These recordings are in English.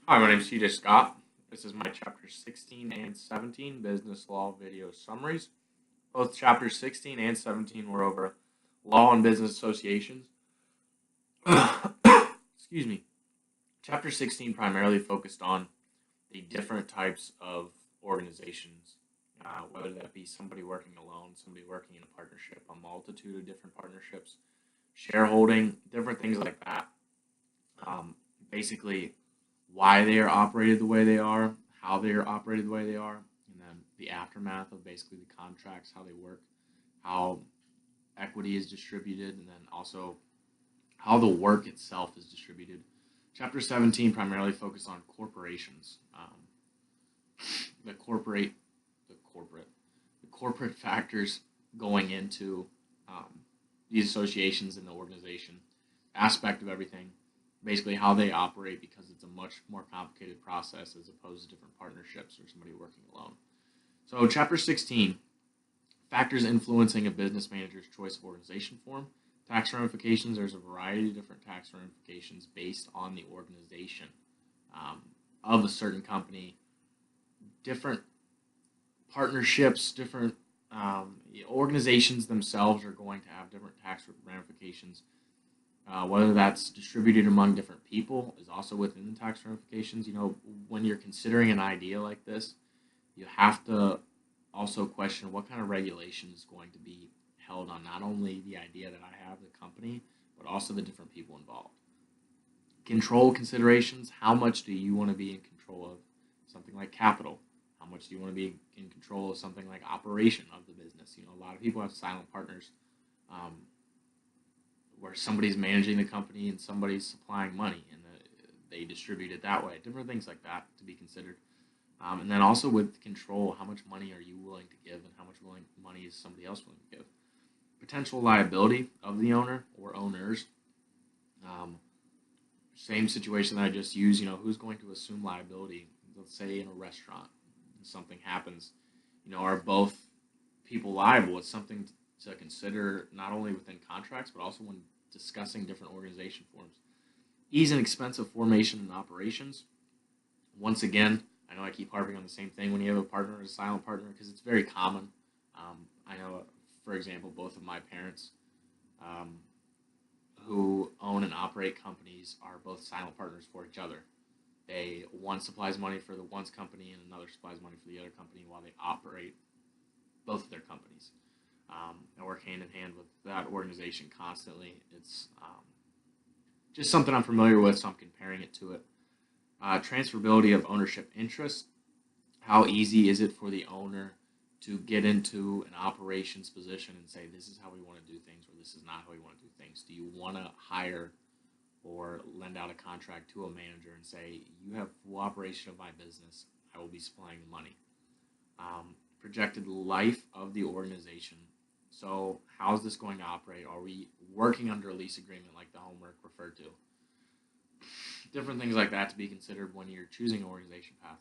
Hi, my name is CJ Scott. This is my Chapter 16 and 17 Business Law video summaries. Both Chapters 16 and 17 were over law and business associations. Excuse me. Chapter 16 primarily focused on the different types of organizations, whether that be somebody working alone, somebody working in a partnership, a multitude of different partnerships, shareholding, different things like that. Basically, why they are operated the way they are, how they are operated the way they are, and then the aftermath of basically the contracts, how they work, how equity is distributed, and then also how the work itself is distributed. Chapter 17 primarily focused on corporations, the corporate factors going into these associations and the organization aspect of everything. Basically how they operate, because it's a much more complicated process as opposed to different partnerships or somebody working alone. So Chapter 16, factors influencing a business manager's choice of organization form. Tax ramifications, there's a variety of different tax ramifications based on the organization of a certain company. Different partnerships, different organizations themselves are going to have different tax ramifications. Whether that's distributed among different people is also within the tax ramifications. When you're considering an idea like this, you have to also question what kind of regulation is going to be held on not only the idea that I have, the company, but also the different people involved. Control considerations, how much do you want to be in control of something like capital? How much do you want to be in control of something like operation of the business? A lot of people have silent partners. Where somebody's managing the company and somebody's supplying money, and they distribute it that way. Different things like that to be considered. And then also with control, how much money are you willing to give, and how much money is somebody else willing to give? Potential liability of the owner or owners. Same situation that I just used. Who's going to assume liability? Let's say in a restaurant, something happens. Are both people liable? It's something to consider not only within contracts, but also when discussing different organization forms. Ease and expense of formation and operations. Once again, I know I keep harping on the same thing when you have a partner or a silent partner, because it's very common. I know, for example, both of my parents who own and operate companies are both silent partners for each other. One supplies money for the one's company and another supplies money for the other company while they operate both of their companies. I work hand in hand with that organization constantly. It's just something I'm familiar with, so I'm comparing it to it. Transferability of ownership interest. How easy is it for the owner to get into an operations position and say, this is how we want to do things, or this is not how we want to do things? Do you want to hire or lend out a contract to a manager and say, you have full operation of my business, I will be supplying the money? Projected life of the organization. So how is this going to operate? Are we working under a lease agreement like the homework referred to? Different things like that to be considered when you're choosing an organization path.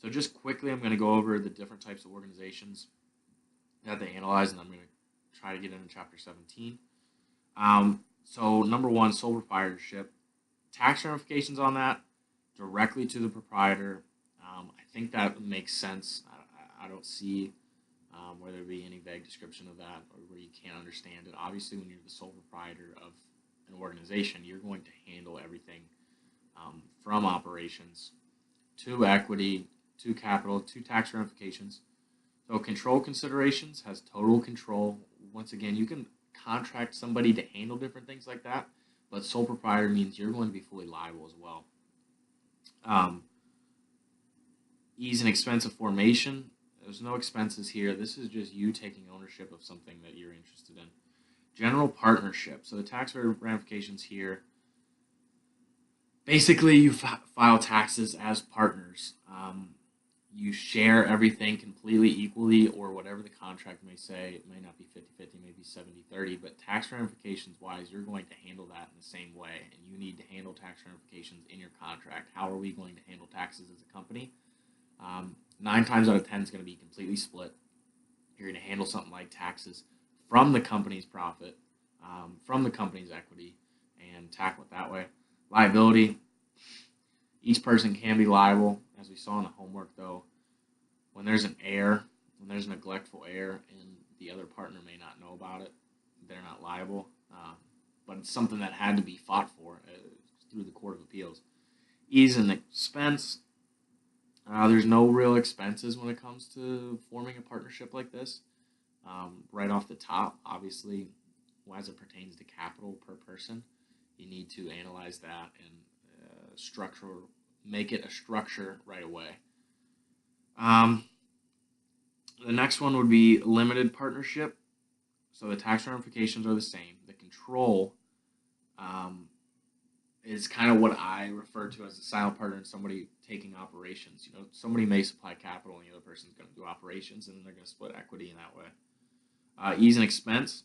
So just quickly, I'm going to go over the different types of organizations that they analyze, and I'm going to try to get into Chapter 17. So number one, sole proprietorship. Tax ramifications on that, directly to the proprietor. I think that makes sense. I don't see where there be any vague description of that, or where you can't understand it. Obviously, when you're the sole proprietor of an organization, you're going to handle everything from operations to equity, to capital, to tax ramifications. So control considerations has total control. Once again, you can contract somebody to handle different things like that, but sole proprietor means you're going to be fully liable as well. Ease and expense of formation. There's no expenses here. This is just you taking ownership of something that you're interested in. General partnership. So the tax ramifications here. Basically, you file taxes as partners. You share everything completely equally, or whatever the contract may say. It may not be 50-50, maybe 70-30, but tax ramifications-wise, you're going to handle that in the same way, and you need to handle tax ramifications in your contract. How are we going to handle taxes as a company? 9 times out of 10 is going to be completely split. You're going to handle something like taxes from the company's profit, from the company's equity, and tackle it that way. Liability, Each person can be liable, as we saw in the homework, though. When there's an error, when there's neglectful error, and the other partner may not know about it, they're not liable. But it's something that had to be fought for through the Court of Appeals. Ease and expense. There's no real expenses when it comes to forming a partnership like this. Right off the top, obviously, as it pertains to capital per person, you need to analyze that and make it a structure right away. The next one would be limited partnership. So the tax ramifications are the same. The control is kind of what I refer to as a silent partner and somebody taking operations. Somebody may supply capital and the other person's going to do operations, and then they're going to split equity in that way. Ease and expense.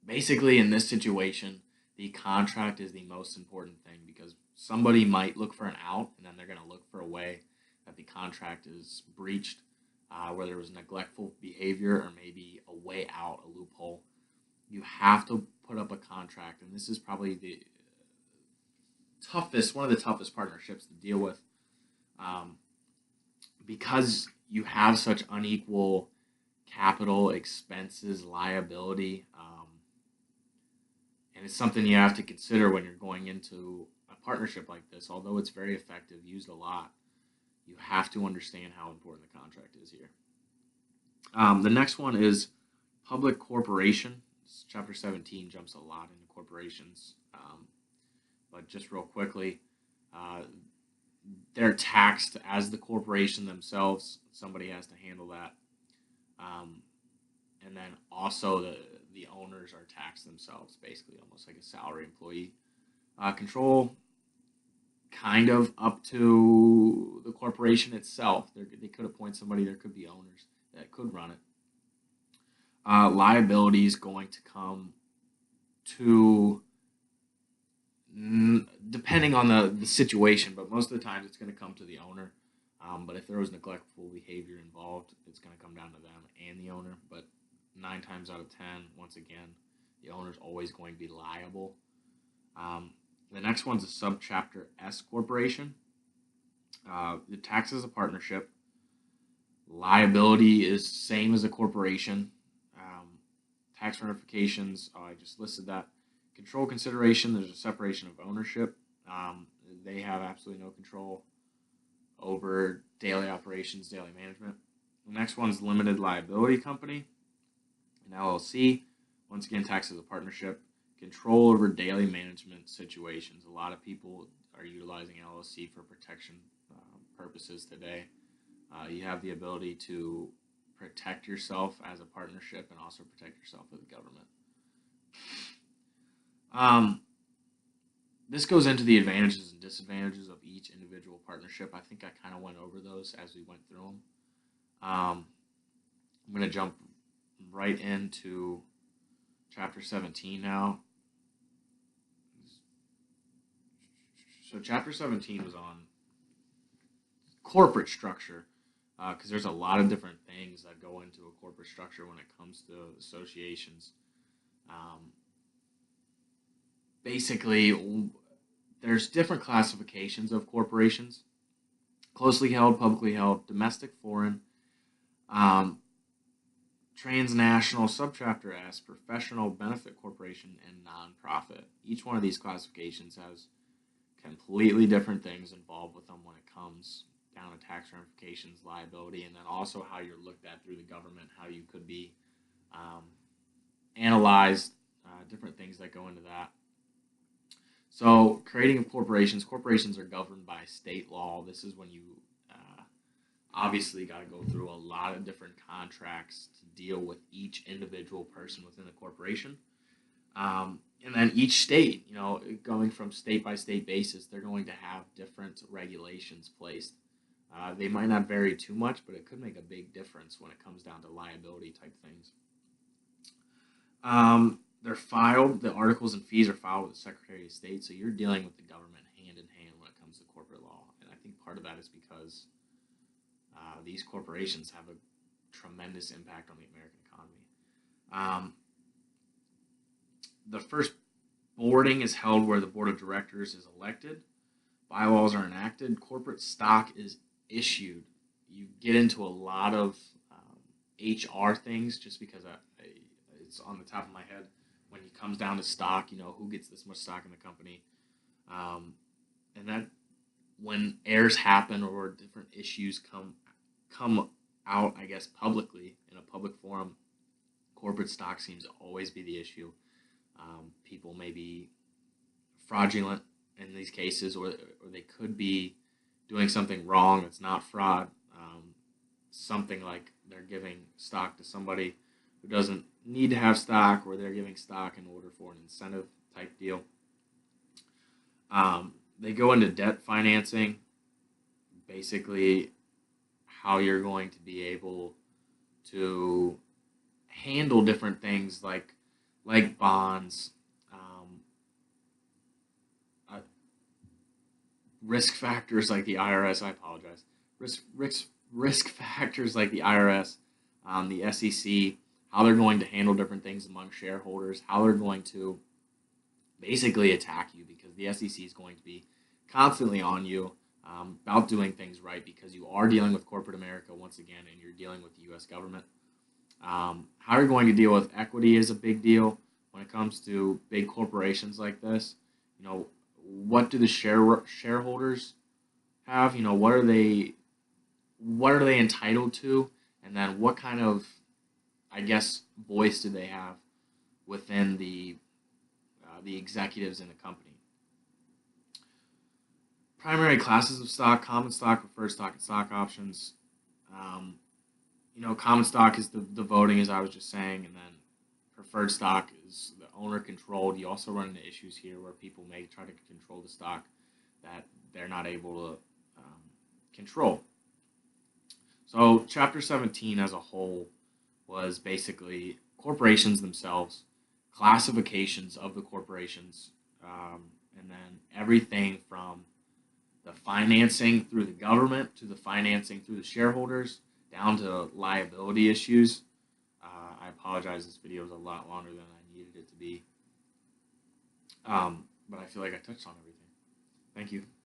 Basically, in this situation, the contract is the most important thing because somebody might look for an out, and then they're going to look for a way that the contract is breached, where there was neglectful behavior or maybe a way out, a loophole. You have to put up a contract, and this is probably one of the toughest partnerships to deal with, because you have such unequal capital, expenses, liability, and it's something you have to consider when you're going into a partnership like this. Although it's very effective, used a lot, you have to understand how important the contract is here. The next one is public corporation. Chapter 17 jumps a lot into corporations, but just real quickly, they're taxed as the corporation themselves. Somebody has to handle that, and then also the owners are taxed themselves, basically almost like a salary employee. Control kind of up to the corporation itself. They could appoint somebody. There could be owners that could run it. Liability is going to come to, depending on the situation, but most of the time it's going to come to the owner. But if there was neglectful behavior involved, it's going to come down to them and the owner. But 9 times out of 10, once again, the owner is always going to be liable. The next one's a subchapter S corporation. The tax is a partnership. Liability is same as a corporation. Tax ramifications, I just listed that. Control consideration, there's a separation of ownership. They have absolutely no control over daily operations, daily management. The next one's limited liability company, an LLC. Once again, tax is a partnership. Control over daily management situations. A lot of people are utilizing LLC for protection purposes today. You have the ability to protect yourself as a partnership and also protect yourself as a government. This goes into the advantages and disadvantages of each individual partnership. I think I kind of went over those as we went through them. I'm going to jump right into Chapter 17 now. So Chapter 17 was on corporate structure, because there's a lot of different things that go into a corporate structure when it comes to associations. Basically, there's different classifications of corporations: closely held, publicly held, domestic, foreign, transnational, subchapter S, professional benefit corporation, and nonprofit. Each one of these classifications has completely different things involved with them when it comes down to tax ramifications, liability, and then also how you're looked at through the government, how you could be analyzed, different things that go into that. So creating of corporations are governed by state law. This is when you obviously got to go through a lot of different contracts to deal with each individual person within the corporation. And then each state, going from state by state basis, they're going to have different regulations placed. They might not vary too much, but it could make a big difference when it comes down to liability type things. They're filed, the articles and fees are filed with the Secretary of State, so you're dealing with the government hand in hand when it comes to corporate law. And I think part of that is because these corporations have a tremendous impact on the American economy. The first Boarding is held where the board of directors is elected. Bylaws are enacted. Corporate stock is issued. You get into a lot of HR things just because it's on the top of my head. When it comes down to stock, who gets this much stock in the company, and that when errors happen or different issues come out, I guess publicly in a public forum, corporate stock seems to always be the issue. People may be fraudulent in these cases, or they could be doing something wrong that's not fraud. Something like they're giving stock to somebody who doesn't need to have stock, or they're giving stock in order for an incentive type deal. They go into debt financing, basically how you're going to be able to handle different things like bonds, uh, risk factors like the IRS. I apologize. Risk factors like the IRS, the SEC, how they're going to handle different things among shareholders, how they're going to basically attack you because the SEC is going to be constantly on you about doing things right because you are dealing with corporate America once again, and you're dealing with the U.S. government. How you're going to deal with equity is a big deal when it comes to big corporations like this. What do the shareholders have? What are they entitled to, and then what kind of, I guess, voice do they have within the executives in the company? Primary classes of stock: common stock, preferred stock, and stock options. Um, Common stock is the voting, as I was just saying, and then preferred stock is the owner controlled. You also run into issues here where people may try to control the stock that they're not able to control. So, Chapter 17 as a whole was basically corporations themselves, classifications of the corporations, and then everything from the financing through the government to the financing through the shareholders down to liability issues. I apologize, this video is a lot longer than I needed it to be, but I feel like I touched on everything. Thank you.